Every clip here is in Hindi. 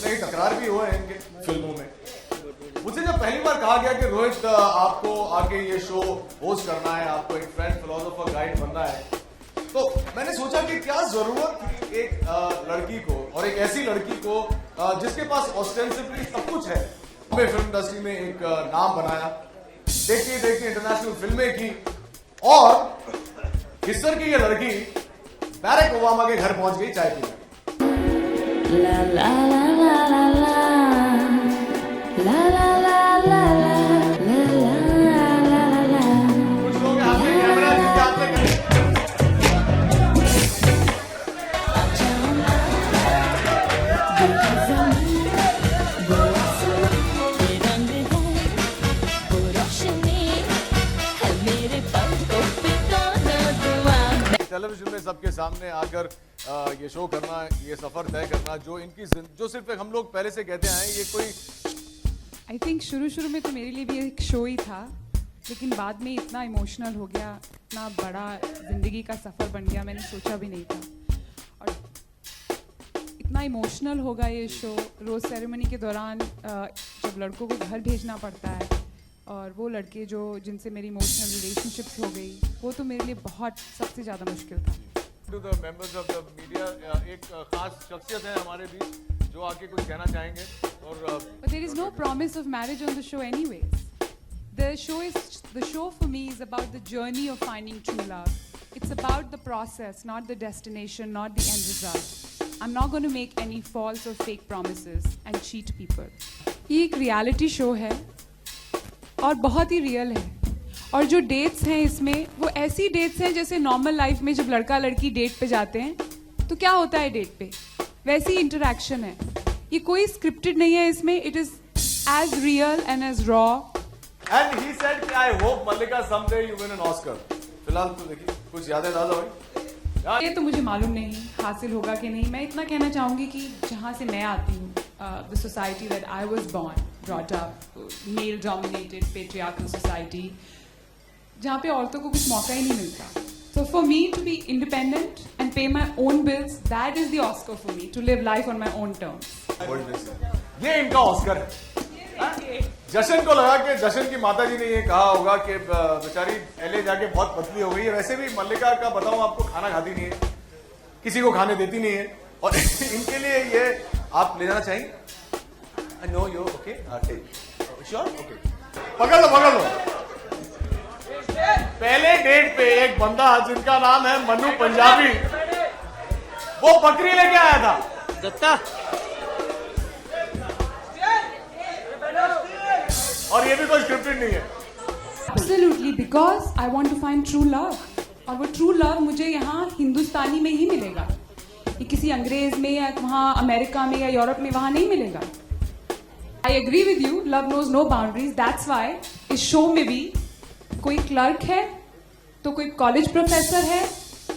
नहीं टकरार भी हुए हैं इनके फिल्मों में। मुझे जब पहली बार कहा गया कि रोहित आपको आगे ये शो होस्ट करना है, आपको एक फ्रेंड फिलोसोफर गाइड बनना है, तो मैंने सोचा कि क्या जरूरत थी एक लड़की को, और एक ऐसी लड़की को जिसके पास ऑस्टेंसिबली सब कुछ है। मैं फिल्म इंडस्ट्री में एक नाम बनाया, देखते देखते इंटरनेशनल फिल्में की, और किसर की ये लड़की बैरक ओबामा के घर पहुंच गई चाय पीने। La la la la la la la la la la la. कुछ लोग यहाँ पे कैमरा जिनके हाथ में टेलीविजन में सबके सामने आकर ये शो करना, ये सफर तय करना, जो इनकी जो सिर्फ एक हम लोग पहले से कहते आए, ये कोई आई थिंक शुरू में तो मेरे लिए भी एक शो ही था, लेकिन बाद में इतना इमोशनल हो गया, इतना बड़ा जिंदगी का सफर बन गया, मैंने सोचा भी नहीं था। और इतना इमोशनल होगा ये शो। रोज सेरेमनी के दौरान जब लड़कों को घर भेजना पड़ता है, और वो लड़के जो जिनसे मेरी इमोशनल रिलेशनशिप्स हो गई, वो तो मेरे लिए बहुत सबसे ज़्यादा मुश्किल था। To the members of the media, एक खास शख्सियत है हमारे बीच जो आके कुछ कहना चाहेंगे। और But there is no promise of marriage on the show anyways. The show for me is about the journey of finding true love. It's about the process, not the destination, not the end result. I'm not going to make any false or fake promises and cheat people. ये एक reality show है और बहुत ही रियल है, और जो डेट्स हैं इसमें वो ऐसी डेट्स हैं जैसे नॉर्मल लाइफ में जब लड़का लड़की डेट पे जाते हैं तो क्या होता है डेट पे, वैसी इंटरेक्शन है। ये कोई स्क्रिप्टेड नहीं है इसमें, it is as real and as raw. And he said कि I hope Mallika someday you win an Oscar. फिलहाल तो देखिए कुछ याद है दादा भाई? ये तो मुझे मालूम नहीं हासिल होगा कि नहीं। मैं इतना कहना चाहूँगी कि जहाँ से मैं आती हूँ, the society that I was born brought up, male dominated patriarchal society, जहाँ पे औरतों को कुछ मौका ही नहीं मिलता। So for me to be independent and pay my own bills, that is the Oscar for me, to live life on my own terms. ये इनका ऑस्कर है। जशन को लगा कि जशन की माता जी ने ये कहा होगा कि बेचारी एलए जाके बहुत पतली हो गई है। वैसे भी मल्लिका का बताऊं आपको, खाना खाती नहीं है, किसी को खाने देती नहीं है, और इनके लिए ये आप ले जाना चाहिए। No you okay, sure okay, पकड़ लो। पहले डेट पे एक बंदा जिनका नाम है मनु पंजाबी, वो बकरी लेके आया था दत्ता, और ये भी कोई स्क्रिप्टेड नहीं है। Absolutely, because I want to find true love, और वो true love मुझे यहाँ हिंदुस्तानी में ही मिलेगा, ये किसी अंग्रेज में या वहाँ अमेरिका में या यूरोप में वहाँ नहीं मिलेगा। I agree with you, love knows no boundaries, that's why इस शो में भी कोई क्लर्क है, तो कोई कॉलेज प्रोफेसर है,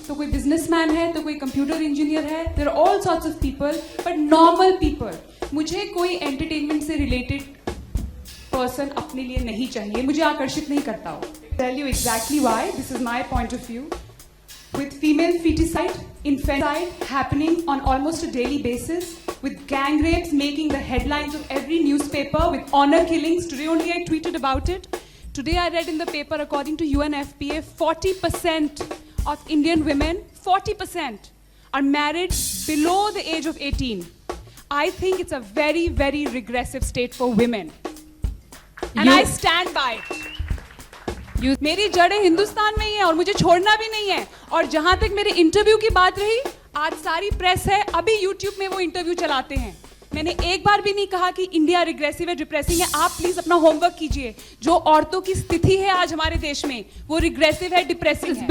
तो कोई बिजनेसमैन है, तो कोई कंप्यूटर इंजीनियर है, there are all sorts of people, but normal people. मुझे कोई एंटरटेनमेंट से रिलेटेड पर्सन अपने लिए नहीं चाहिए, मुझे आकर्षित नहीं करता हो। Tell you exactly why, this is my point of view. With female feticide, infanticide happening on almost a daily basis, with gang rapes making the headlines of every newspaper, with honor killings. Today only I tweeted about it. Today I read in the paper, according to UNFPA, 40% of Indian women, 40% are married below the age of 18. I think it's a very, very regressive state for women. And I stand by it. मेरी जड़ें हिंदुस्तान में ही है और मुझे छोड़ना भी नहीं है। और जहां तक मेरे इंटरव्यू की बात रही, आज सारी प्रेस है, अभी यूट्यूब में वो इंटरव्यू चलाते हैं। मैंने एक बार भी नहीं कहा कि इंडिया रिग्रेसिव है, डिप्रेसिंग है। आप प्लीज अपना होमवर्क कीजिए। जो औरतों की स्थिति है आज हमारे देश में, वो रिग्रेसिव है, डिप्रेसिंग है। I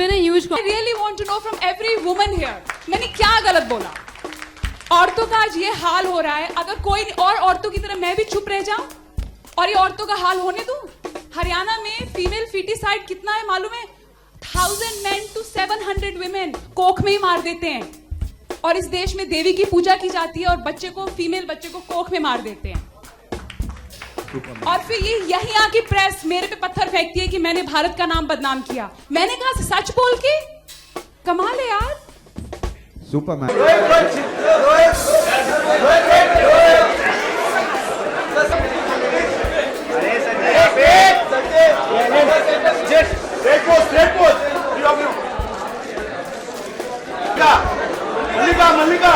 really want to know from every woman here, मैंने क्या गलत बोला? औरतों का आज ये हाल हो रहा है, अगर कोई और औरतों की तरह मैं भी चुप रह जाऊं और ये औरतों का हाल होने दूं? हरियाणा में फीमेल फीटिसाइड कितना है मालूम है? 1000 men to 700 women कोख में ही मार देते हैं। और इस देश में देवी की पूजा की जाती है और बच्चे को, फीमेल बच्चे को कोख में मार देते हैं। और फिर ये यही आके प्रेस मेरे पे पत्थर फेंकती है कि मैंने भारत का नाम बदनाम किया। मैंने कहा सच बोल के? कमाल है यार। सुपरमैन। मल्लिका मल्लिका